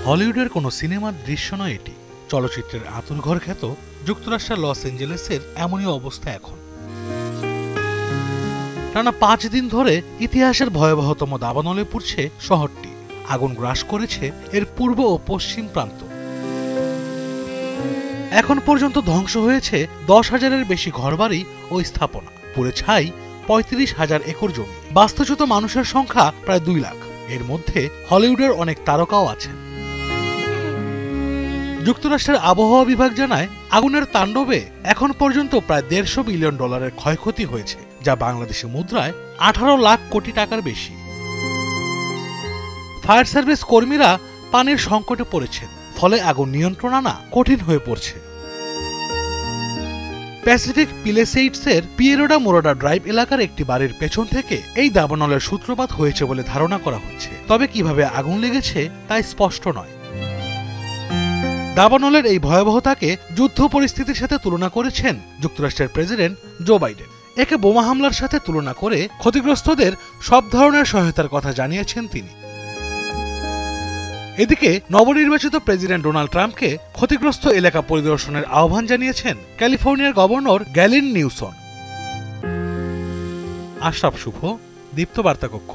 হলিউডের কোনো সিনেমার দৃশ্য নয় এটি। চলচ্চিত্রের আঁতুড়ঘর খ্যাত যুক্তরাষ্ট্রের লস এঞ্জেলেসের এমনই অবস্থা এখন। টানা 5 দিন ধরে ইতিহাসের ভয়াবহতম দাবানলে পুড়ছে শহরটি। আগুন গ্রাস করেছে এর পূর্ব ও পশ্চিম প্রান্ত। এখন পর্যন্ত ধ্বংস হয়েছে 10,000-এর বেশি ঘরবাড়ি ও স্থাপনা। পুড়ে ছাই 35,000 একর জমি। বাস্তুচ্যুত মানুষের সংখ্যা প্রায় 2 লাখ। এর মধ্যে হলিউডের অনেক তারকাও আছেন। যুক্তরাষ্ট্রের আবহাওয়া বিভাগ জানায়, আগুনের তাণ্ডবে এখন পর্যন্ত প্রায় $150 বিলিয়ন ক্ষয়ক্ষতি হয়েছে, যা বাংলাদেশি মুদ্রায় 18 লাখ কোটি টাকার বেশি। ফায়ার সার্ভিস কর্মীরা পানির সংকটে পড়েছেন, ফলে আগুন নিয়ন্ত্রণ আনা কঠিন হয়ে পড়ছে। প্যাসিফিক পিলেসেইডসের পিয়েরোডা মোরোডা ড্রাইভ এলাকার একটি বাড়ির পেছন থেকে এই দাবানলের সূত্রপাত হয়েছে বলে ধারণা করা হচ্ছে। তবে কিভাবে আগুন লেগেছে তা স্পষ্ট নয়। দাবানলের এই ভয়াবহতাকে যুদ্ধ পরিস্থিতির সাথে তুলনা করেছেন যুক্তরাষ্ট্রের প্রেসিডেন্ট জো বাইডেন। একে বোমা হামলার সাথে তুলনা করে ক্ষতিগ্রস্তদের সব ধরনের সহায়তার কথা জানিয়েছেন তিনি। এদিকে নবনির্বাচিত প্রেসিডেন্ট ডোনাল্ড ট্রাম্পকে ক্ষতিগ্রস্ত এলাকা পরিদর্শনের আহ্বান জানিয়েছেন ক্যালিফোর্নিয়ার গভর্নর গ্যাভিন নিউসম। আশরাফ শুভ, দীপ্ত বার্তা কক্ষ।